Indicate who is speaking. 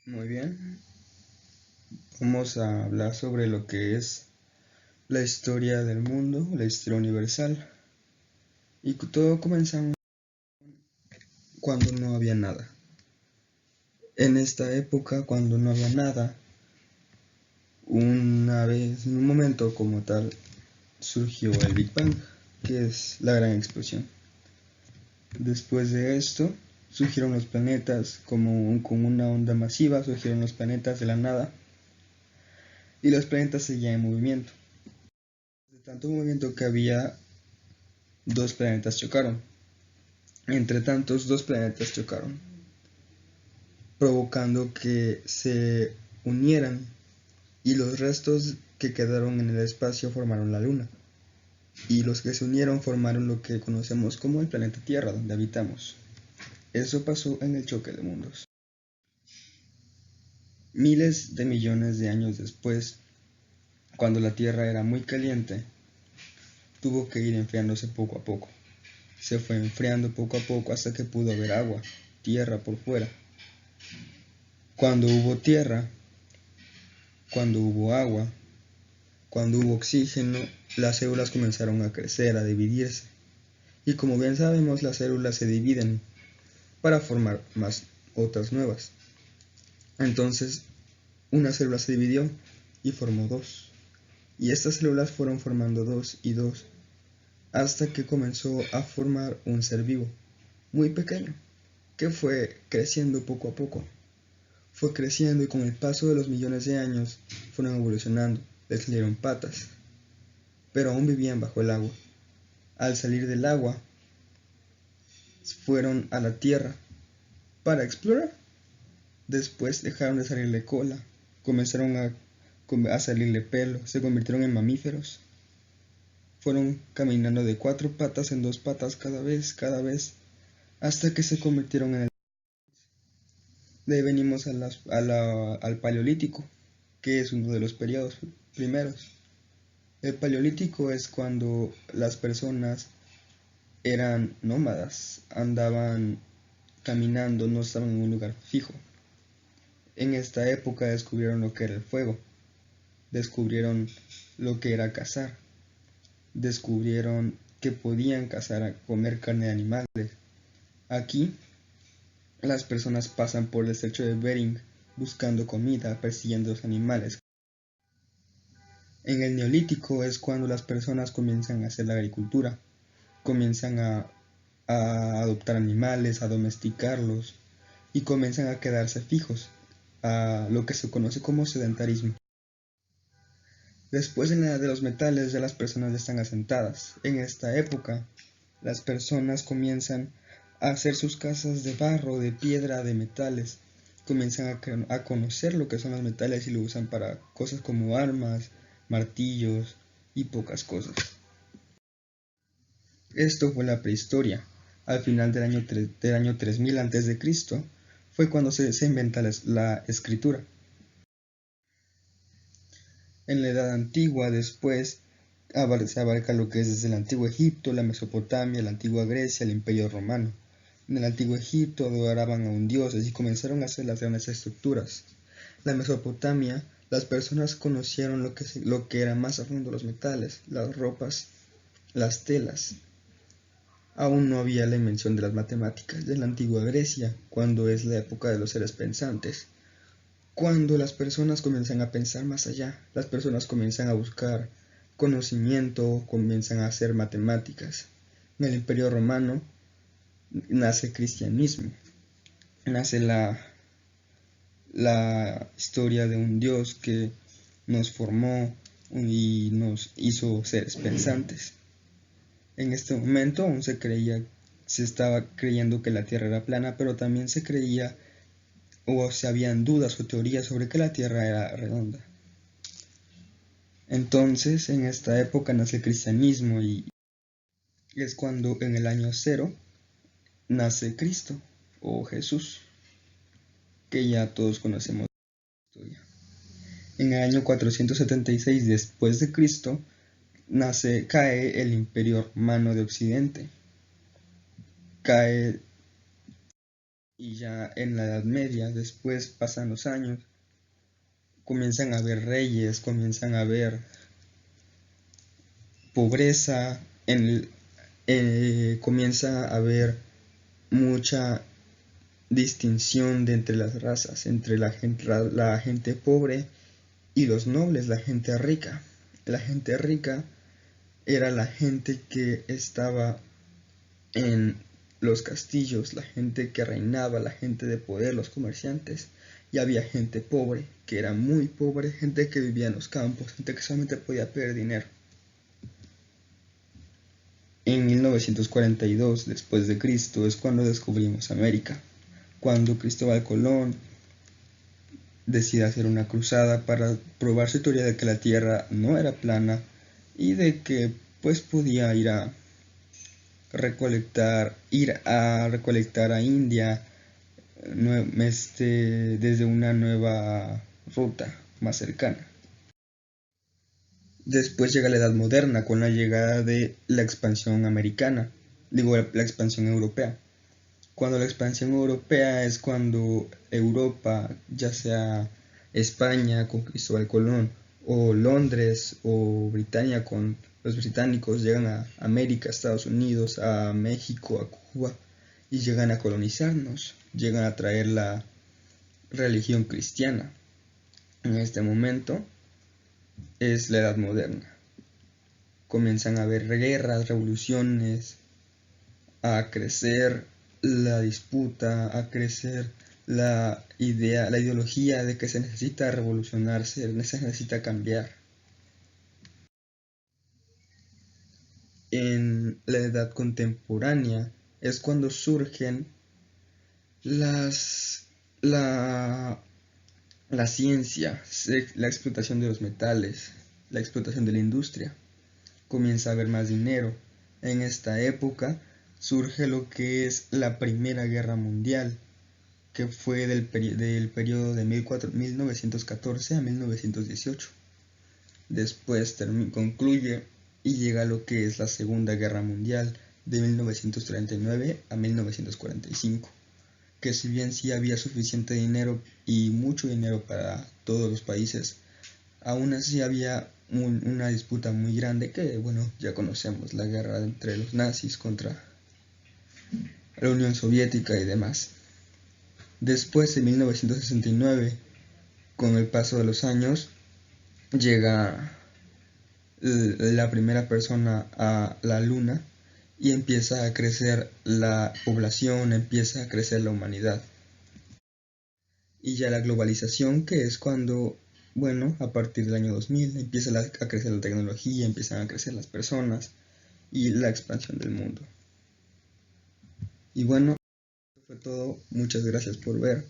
Speaker 1: Muy bien, vamos a hablar sobre lo que es la historia del mundo, la historia universal. Y todo comenzamos cuando no había nada. En esta época, cuando no había nada, una vez, en un momento como tal, surgió el Big Bang, que es la gran explosión. Después de esto, surgieron los planetas, con una onda masiva, surgieron los planetas de la nada, y los planetas seguían en movimiento. De tanto movimiento que había, dos planetas chocaron. Entre tantos, dos planetas chocaron, provocando que se unieran y los restos que quedaron en el espacio formaron la Luna. Y los que se unieron formaron lo que conocemos como el planeta Tierra, donde habitamos. Eso pasó en el choque de mundos. Miles de millones de años después, cuando la Tierra era muy caliente, tuvo que ir enfriándose poco a poco. Se fue enfriando poco a poco hasta que pudo haber agua, tierra por fuera. Cuando hubo tierra, cuando hubo agua, cuando hubo oxígeno, las células comenzaron a crecer, a dividirse. Y como bien sabemos, las células se dividen para formar más otras nuevas. Entonces, una célula se dividió y formó dos. Y estas células fueron formando dos y dos, hasta que comenzó a formar un ser vivo, muy pequeño, que fue creciendo poco a poco. Fue creciendo y con el paso de los millones de años fueron evolucionando, les salieron patas, pero aún vivían bajo el agua. Al salir del agua, fueron a la tierra para explorar. Después dejaron de salirle cola, comenzaron a salirle pelo, se convirtieron en mamíferos. Fueron caminando de cuatro patas en dos patas cada vez, hasta que se convirtieron en el... De ahí venimos al Paleolítico, que es uno de los periodos primeros. El Paleolítico es cuando las personas eran nómadas, andaban caminando, no estaban en un lugar fijo. En esta época descubrieron lo que era el fuego, descubrieron lo que era cazar, descubrieron que podían cazar, comer carne de animales. Aquí las personas pasan por el estrecho de Bering buscando comida, persiguiendo los animales. En el Neolítico es cuando las personas comienzan a hacer la agricultura, comienzan a adoptar animales, a domesticarlos y comienzan a quedarse fijos, a lo que se conoce como sedentarismo. Después, en la edad de los metales, ya las personas ya están asentadas. En esta época, las personas comienzan a hacer sus casas de barro, de piedra, de metales. Comienzan a conocer lo que son los metales y lo usan para cosas como armas, martillos y pocas cosas. Esto fue la prehistoria. Al final del año 3000 a.C. fue cuando se inventa la escritura. En la Edad Antigua, después, se abarca lo que es desde el Antiguo Egipto, la Mesopotamia, la Antigua Grecia, el Imperio Romano. En el Antiguo Egipto adoraban a un dios y comenzaron a hacer las grandes estructuras. La Mesopotamia, las personas conocieron lo que era más a fondo los metales, las ropas, las telas. Aún no había la invención de las matemáticas. De la Antigua Grecia, cuando es la época de los seres pensantes, cuando las personas comienzan a pensar más allá, las personas comienzan a buscar conocimiento, comienzan a hacer matemáticas. En el Imperio Romano nace el cristianismo, nace la historia de un Dios que nos formó y nos hizo seres pensantes. En este momento aún se estaba creyendo que la Tierra era plana, pero también se creía o se habían dudas o teorías sobre que la Tierra era redonda. Entonces, en esta época nace el cristianismo y es cuando en el año 0 nace Cristo o Jesús, que ya todos conocemos la historia. En el año 476 después de Cristo cae el Imperio Romano de Occidente. Cae Y ya en la Edad Media, después pasan los años, comienzan a haber reyes, comienzan a haber pobreza, comienza a haber mucha distinción de entre las razas, entre la gente pobre y los nobles, la gente rica. La gente rica era la gente que estaba en los castillos, la gente que reinaba, la gente de poder, los comerciantes. Y había gente pobre, que era muy pobre, gente que vivía en los campos, gente que solamente podía pedir dinero. En 1942 después de Cristo es cuando descubrimos América, cuando Cristóbal Colón decide hacer una cruzada para probar su teoría de que la Tierra no era plana y de que pues podía ir a recolectar a India desde una nueva ruta más cercana. Después llega la Edad Moderna con la llegada de la expansión americana, digo la expansión europea. Cuando la expansión europea es cuando Europa, ya sea España con Cristóbal Colón, o Londres o Britania con los británicos, llegan a América, Estados Unidos, a México, a Cuba, y llegan a colonizarnos, llegan a traer la religión cristiana. En este momento es la Edad Moderna. Comienzan a haber guerras, revoluciones, a crecer la disputa, a crecer la ideología de que se necesita revolucionarse, se necesita cambiar. En la edad contemporánea es cuando surgen las la, la ciencia, la explotación de los metales, la explotación de la industria. Comienza a haber más dinero. En esta época surge lo que es la Primera Guerra Mundial, que fue del periodo de 1914 a 1918. Después concluye y llega a lo que es la Segunda Guerra Mundial de 1939 a 1945, que si bien sí había suficiente dinero y mucho dinero para todos los países, aún así había una disputa muy grande que, bueno, ya conocemos, la guerra entre los nazis contra la Unión Soviética y demás. Después, en 1969, con el paso de los años, llega la primera persona a la luna y empieza a crecer la población, empieza a crecer la humanidad. Y ya la globalización, que es cuando, bueno, a partir del año 2000 empieza a crecer la tecnología, empiezan a crecer las personas y la expansión del mundo. Y bueno, eso fue todo. Muchas gracias por ver.